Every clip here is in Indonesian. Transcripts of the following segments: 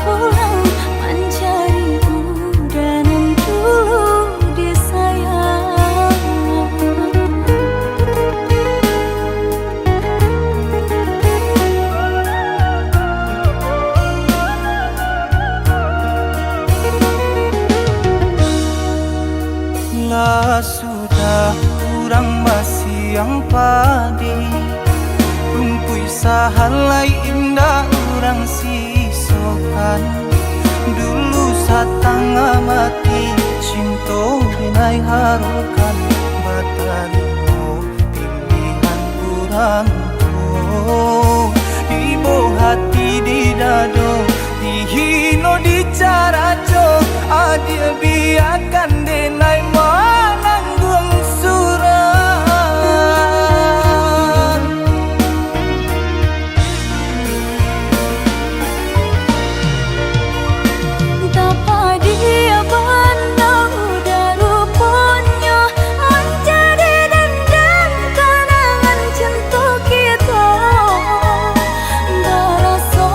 pulang mencari udara dulu di Lah sudah kurang masih yang padi Rumpui sahalai indah orang sisokan Dulu satang mati cinta binai harukan Batarimo pilihan kurang tuh Ibu hati di dado dihino di caraco Adia biarkan denai mananggung suran Tapa dia pandang udah rupanya menjadi dendam kenangan cinta kita Berasa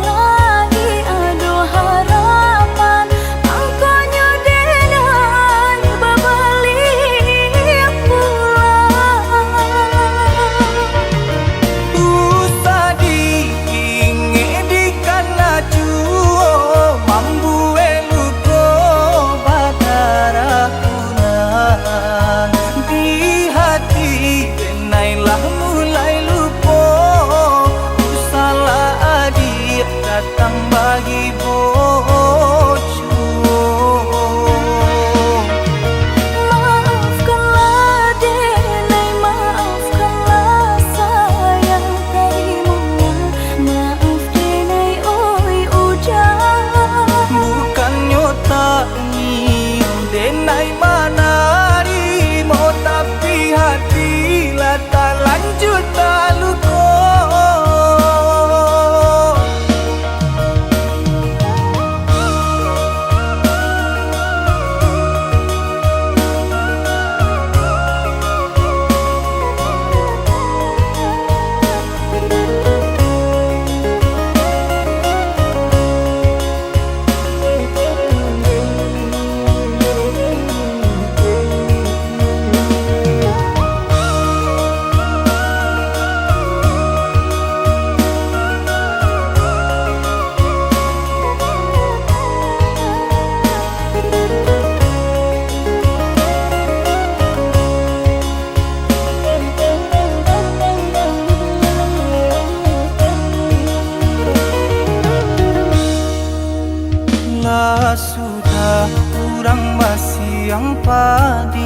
lagi ada harapan angkanya denai berbalik pulang Usah diinge di kana juo mambu eluko batarakunan Di hati denailah mulai lupo Usalah adik datang bagi bojo Maafkanlah denai, maafkanlah sayang tadimu Maaf denai oi ujang Bukannya tak nyium denai manarimo Tapi hati lah tak lanjut tak luko Lah sudah kurang masih yang padi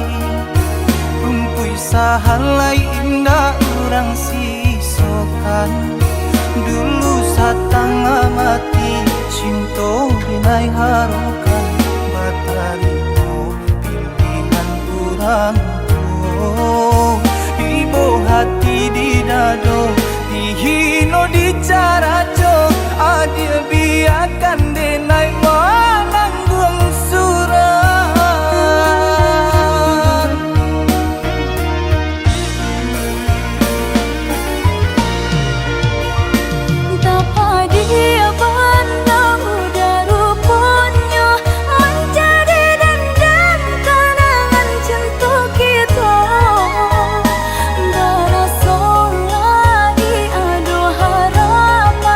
Rumpui sahalai indah orang sisokan Dulu satang mati cinta binai harukan Batarimo pilihan kurang tuh Ibu hati di dado dihino di caraco Adia biarkan denai mananggung suran Tapa dia pandang udah rupanya menjadi dendam kenangan cinta kita Berasa lagi ada harapan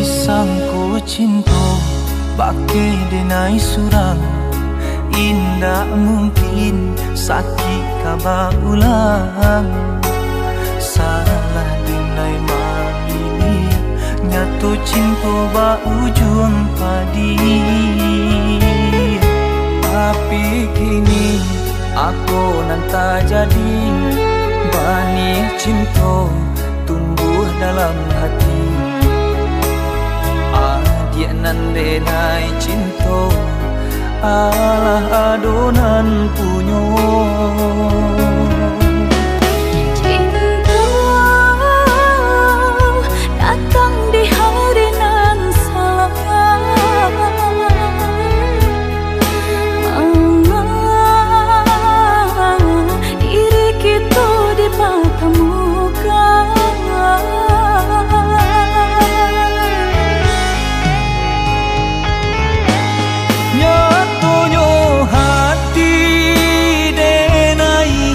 Sangko cinta bake denai surang, indah mungkin sakit kaba ulang. Salah denai mamini, nyatu cinta ba ujung padi. Tapi kini aku nanta jadi, bani cinta tumbuh dalam hati. Dia nan denai cinta, alah adonan punyo. Cinta datang di hari nan salah, diri kita dipertemukan. Nyatunya hati denai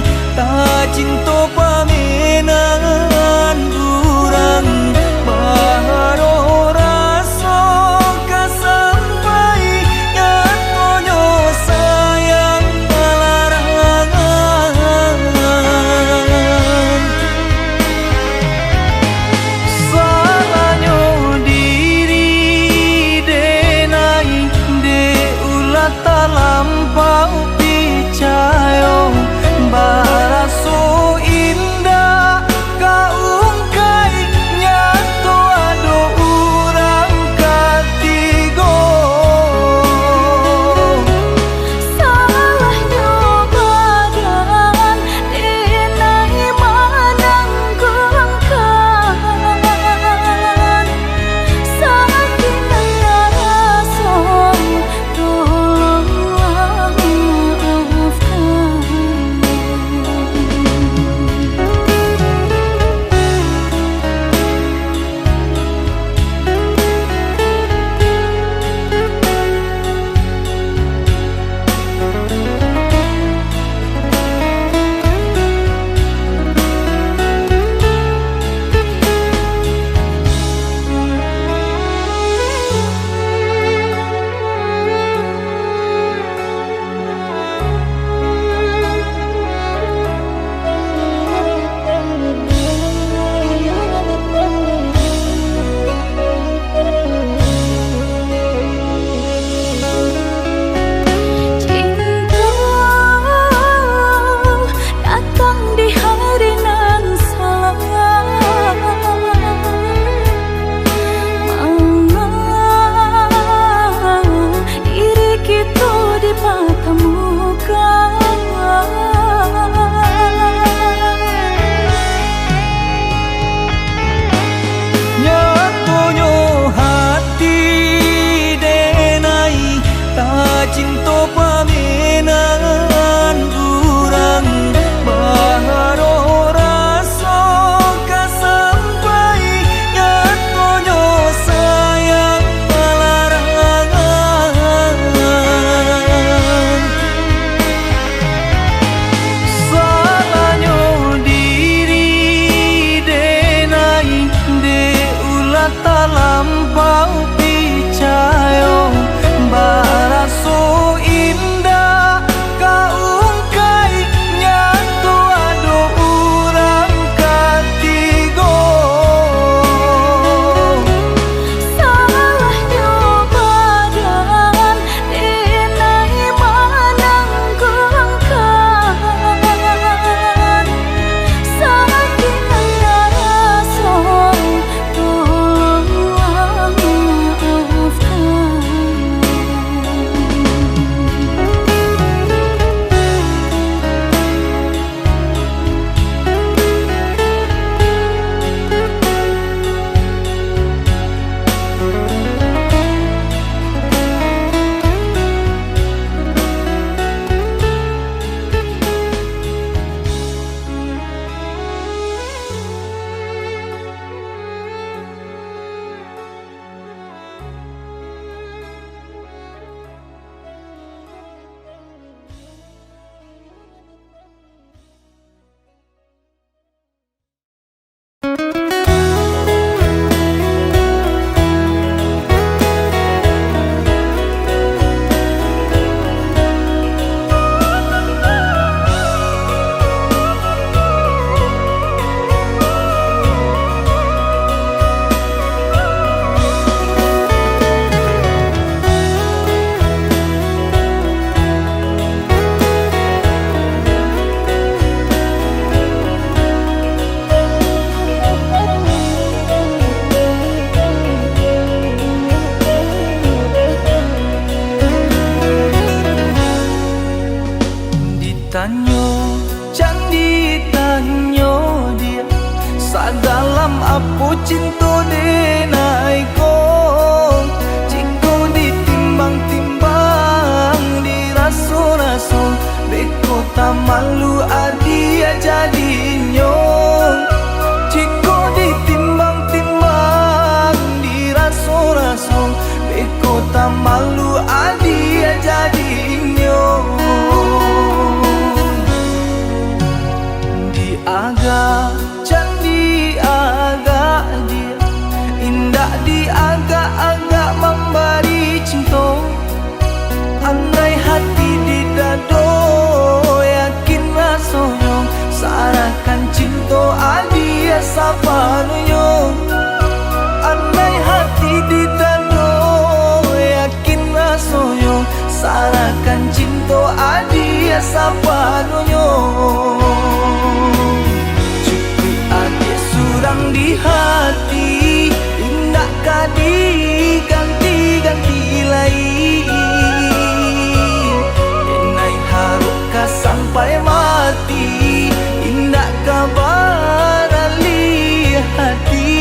coração beko tak malu adia jadinya di aga candi aga dia indah di aga-aga memberi cinta andai hati di dado yakin rasanya sarakan cinta adia sapanunya andai hati di dado yakin rasanya sarakan cinta adia sapanunya cukup adia surang di hati indah kadi ganti-ganti lain enai haruka sampai mati indah kabar ali hati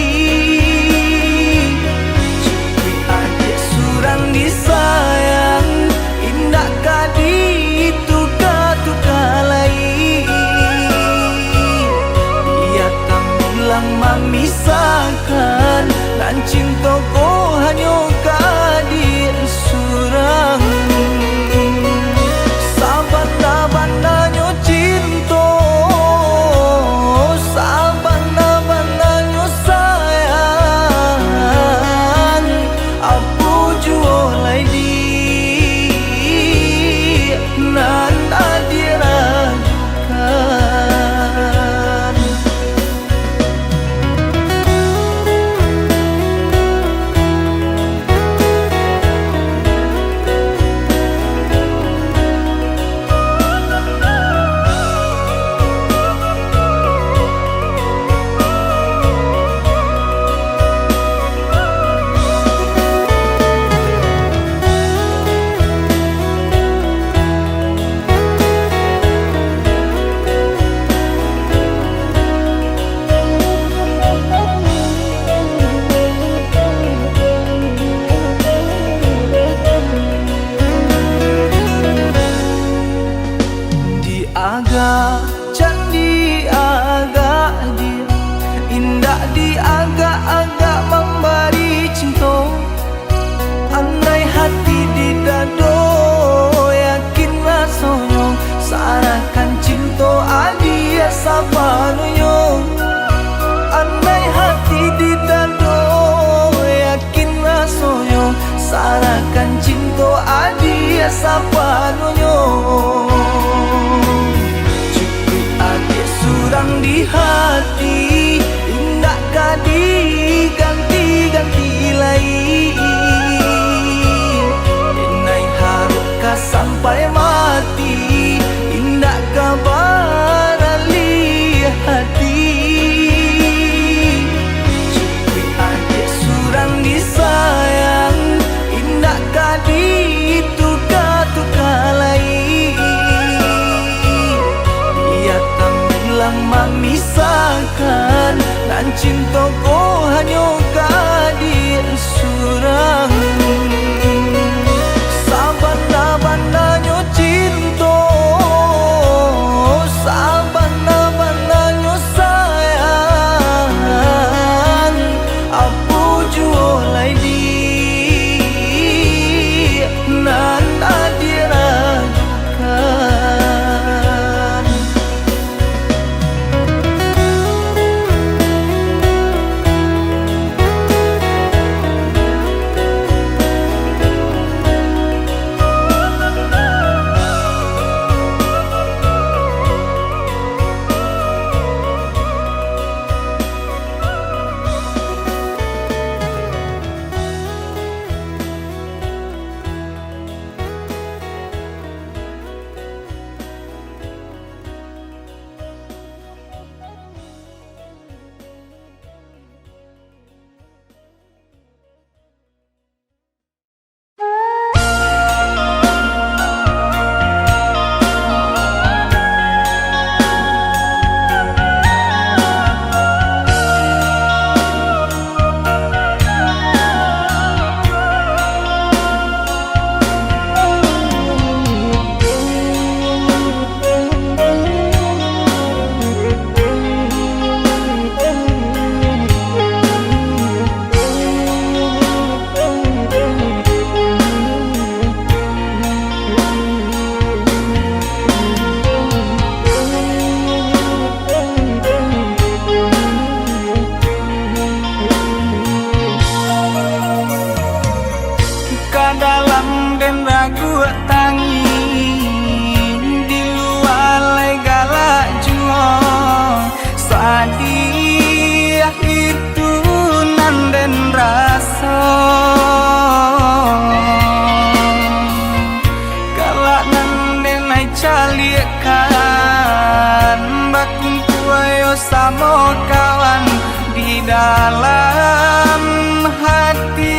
cukup adik surang disayang indah kadi tuka-tuka lain dia tak bilang memisahkan dan cintaku hanya kadir surang sabana-bananya cinta sabana-bananya sayang aku jualai di nan adiragukan aga candi aga dia indah di aga-aga memberi cinta andai hati di dado yakin rasanya sarakan cinta adia sapanunya andai hati di dado yakin rasanya sarakan cinta adia sapanunya surang di hati indah kadi ganti-ganti lain enai haruka sampai mati indah kabar ali hati cukup adik surang disayang indah kadi tuka-tuka lain dia tak bilang memisahkan dan cintaku hanya kadir surang sabana-bananya cinta sabana-bananya sayang aku jualai di nan adiragukan dalam hati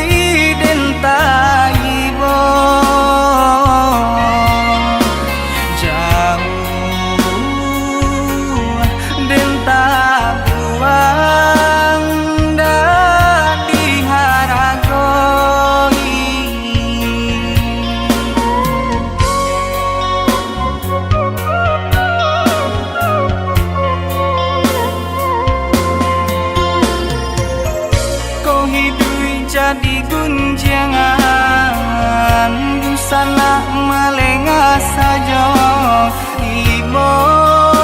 dentai bo jauh denta buang dah diharagoi kau hidup jadi gunjangan busana melengah saja ibo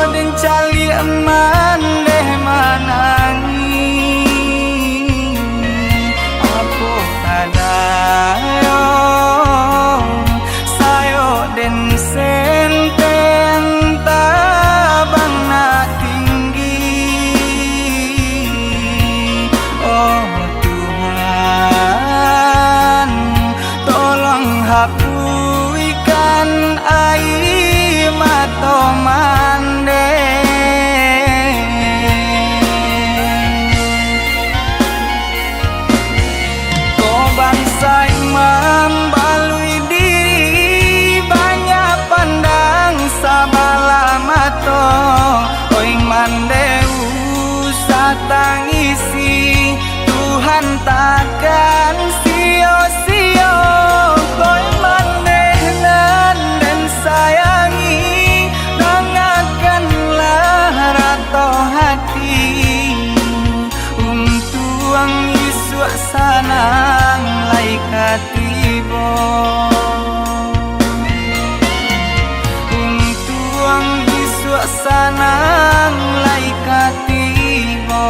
dan cali eman deh manangi apa kadayo sayo den senten tabang na tinggi oh Tuhan tolong hapuskan air mata mande kau bangsa imam balui diri banyak pandang sabala mato oi mandeu satangisi Tuhan takkan sia-sia kau manehnan dan sayangi dengarkanlah rato hati tuang Yesus sanang laikat tibo tuang Yesus sanang laikat tibo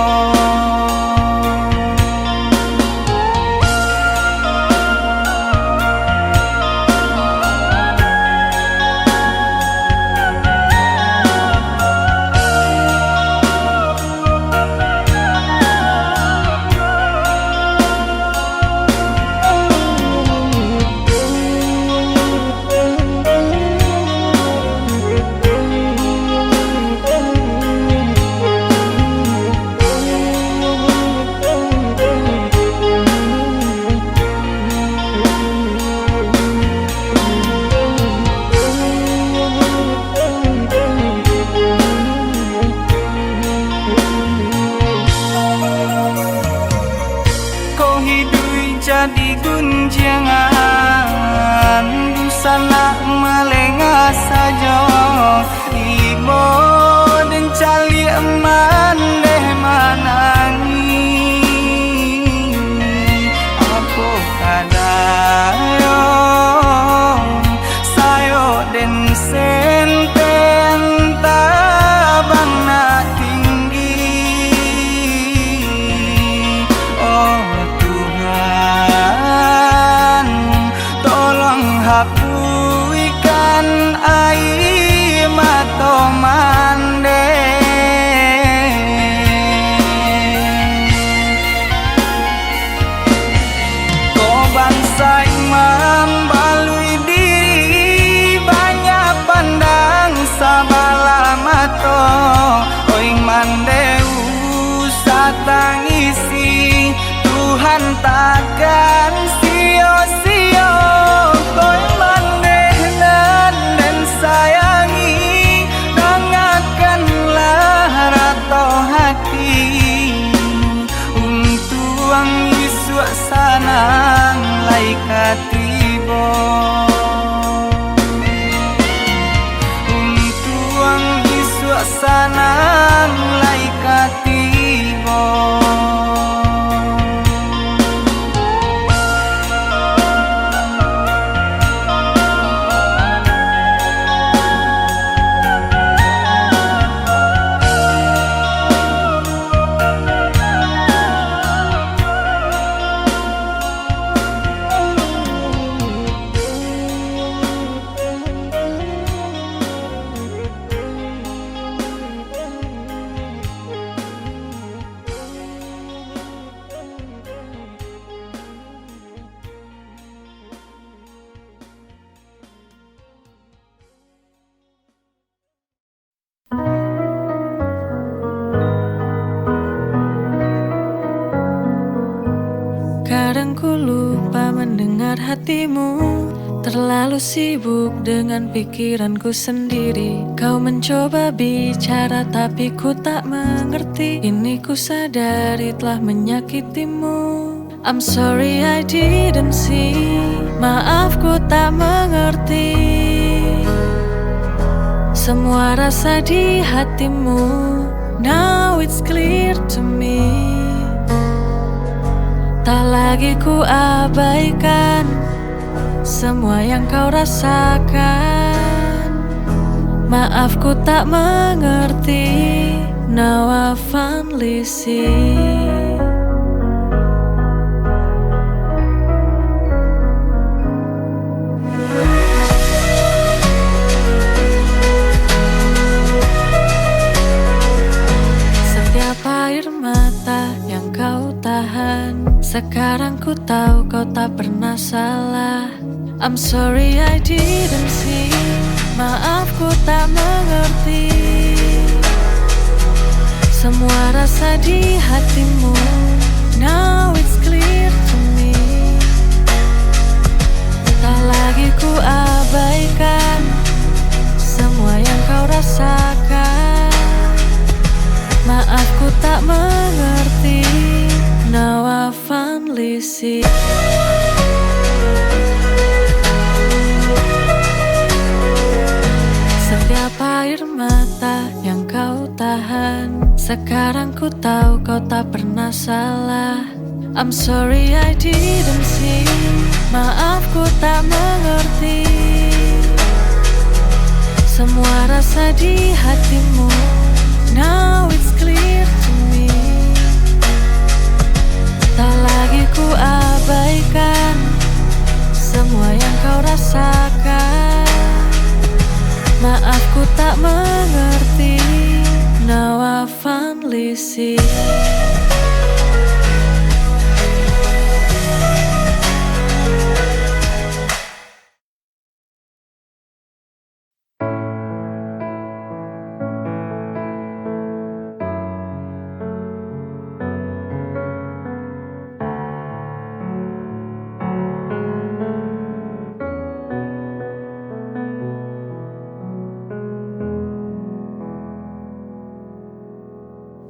jadi gunjangan busana melengah saja ibo dan cali eman deh manangi apa kadayo sayo den senten tabang na tinggi oh tolong hapuskan air mata mande kau bangsa imam mendengar hatimu. Terlalu sibuk dengan pikiranku sendiri. Kau mencoba bicara tapi ku tak mengerti. Ini ku sadari telah menyakitimu. I'm sorry I didn't see. Maaf ku tak mengerti semua rasa di hatimu. Now it's clear to me. Tak lagi ku abaikan semua yang kau rasakan. Maaf ku tak mengerti. Now I finally see. Setiap air mata yang kau tahan, sekarang ku tahu kau tak pernah salah. I'm sorry I didn't see. Maaf ku tak mengerti semua rasa di hatimu. Now it's clear to me. Tak lagi ku abaikan semua yang kau rasakan. Maaf ku tak mengerti. Now I finally see. Setiap air mata yang kau tahan, sekarang ku tahu kau tak pernah salah. I'm sorry I didn't see. Maaf ku tak mengerti semua rasa di hatimu. Now it's clear to me. Tak lagi ku abaikan semua yang kau rasakan. Maaf ku tak mengerti. Now I finally see.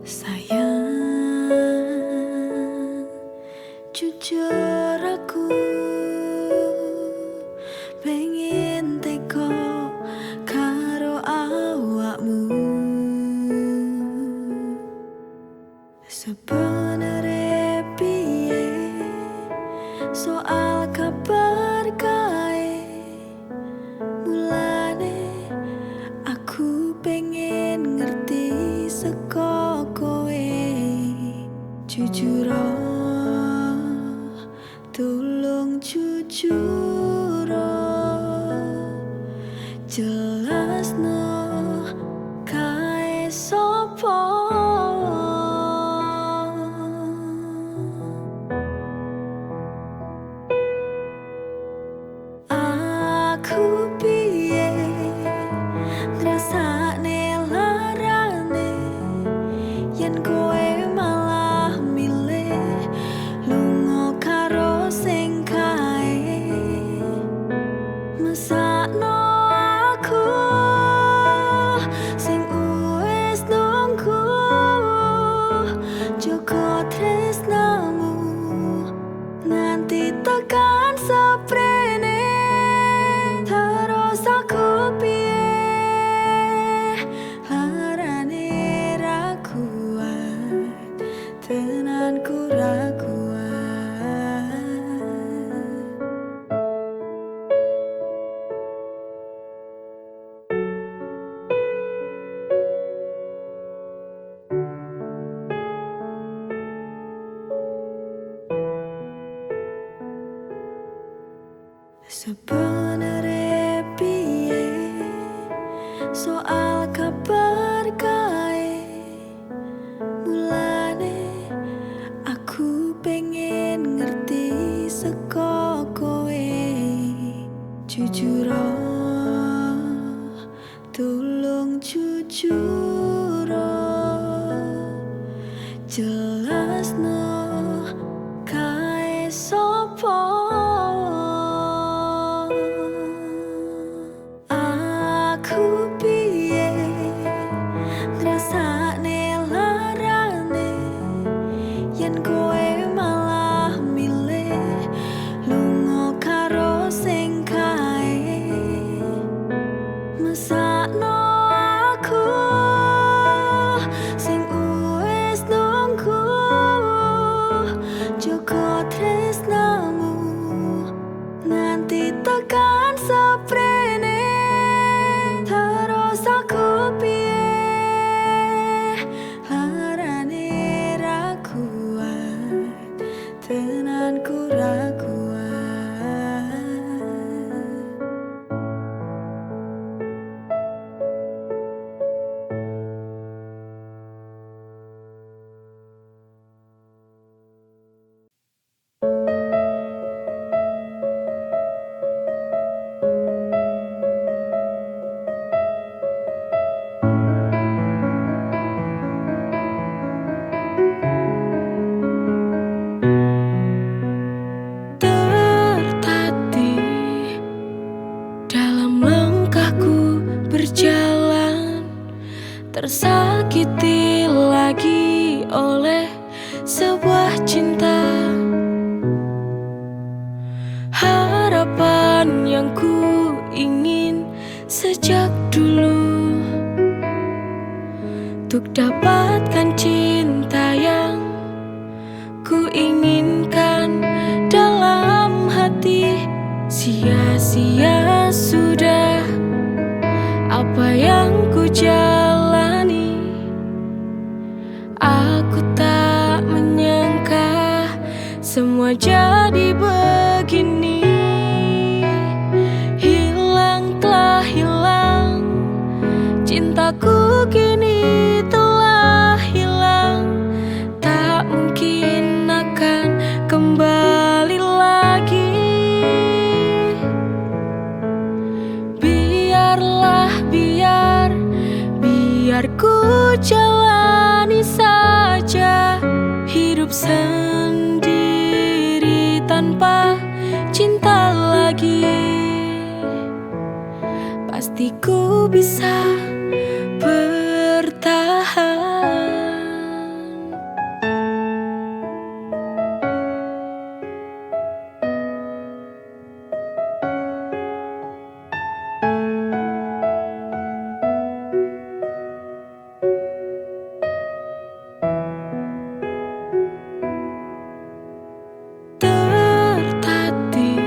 Sayang, jujur aku pengen teko karo awakmu. Sebenere piye soal kabar kae, mulane aku pengen ngerti seko kowe. Jujur tolong jujur jelasno kae sopo. Aku piye ngrasakne larane yen kowe malah milih lunga karo sing kae. Mesakno aku sing wis nunggu joko tresnamu nganti tekan seprene. Terus aku piye larane ra kuat, tenanku ra kuat. Sebenere piye soal kabar kae, mulane aku pengen ngerti seko kowe. Jujur tolong jujur jelasno kae sopo. yang ku ingin sejak dulu, untuk dapatkan cinta yang ku inginkan dalam hati. Sia-sia sudah apa yang ku jalani. Aku tak menyangka semua jadi begini. Hilang telah hilang, cintaku kini telah hilang. Tak mungkin akan kembali lagi. Biarlah, biar ku jalani saja hidup sendiri tanpa cinta lagi. Pasti ku bisa bertahan. Tertatih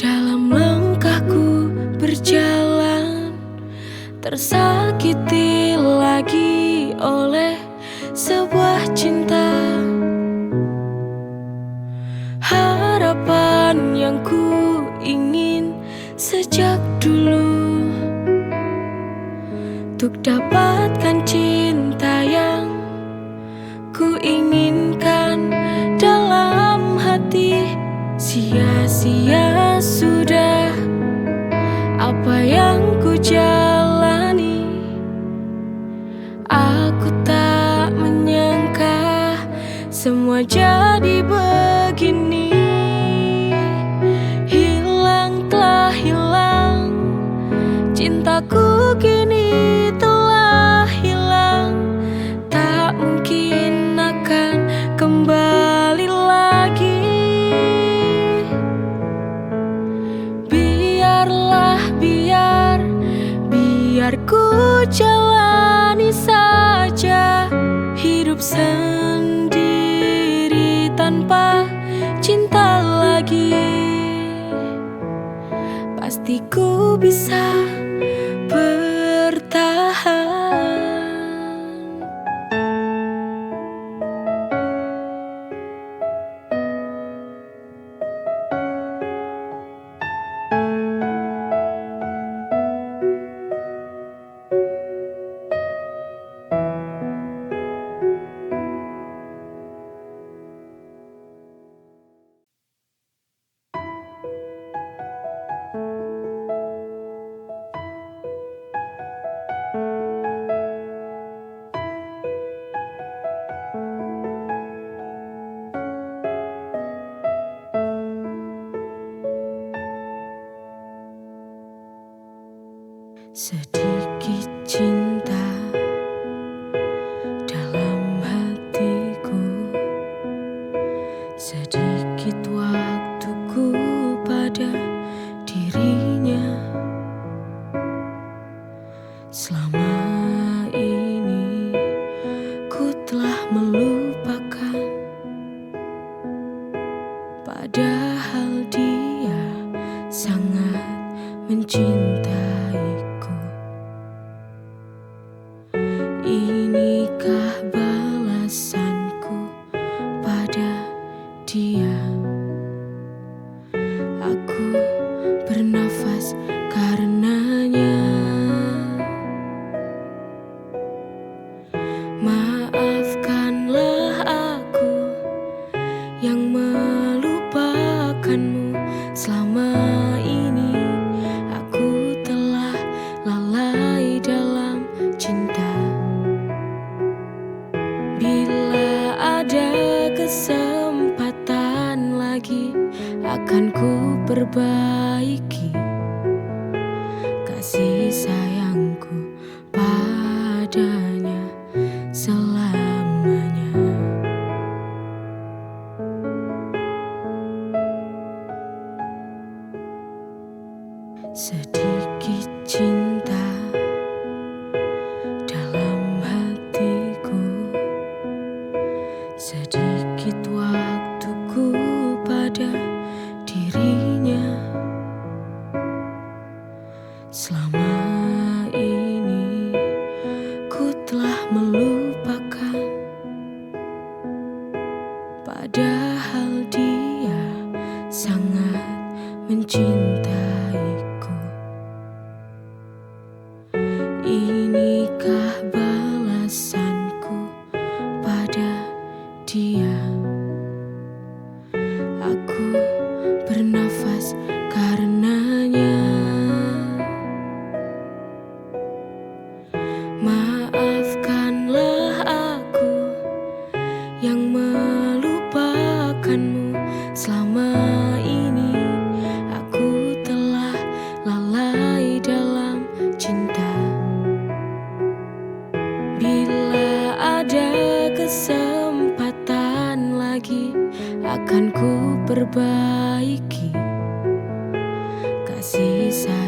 dalam langkahku berjalan, tersakiti lagi oleh sebuah cinta. Harapan yang ku ingin sejak dulu, untuk dapatkan cinta yang ku inginkan dalam hati. Sia-sia sudah apa yang ku jalani. Aku tak menyangka semua jadi begini. Hilang telah hilang, cintaku kini telah hilang. Tak mungkin akan kembali lagi. Biarlah, biar ku jalani saja hidup sendiri tanpa cinta lagi. Pasti ku bisa bertahan. Sedikit cinta dalam hatiku, sedikit waktuku pada dirinya. Selama ini ku telah melupakan, padahal dia sangat mencintaiku. Inikah balasanku pada dia? Aku bernafas karenanya. Maafkanlah aku yang melupakanmu. Selama ini aku telah lalai dalam cinta. Bila ada kesempatan lagi, akan ku perbaiki kasih sayangku padanya selamanya. Sedikit cinta dalam hatiku, sedikit waktuku pada dirinya. Selama ini ku telah melupakan, padahal dia sangat mencintaiku. Inikah balasanku pada dia? Aku bernafas karenanya. Maafkanlah aku yang melupakanmu. Selama ini aku telah lalai dalam cinta. Bila ada kesempatan lagi, akan ku perbaiki kasih sayang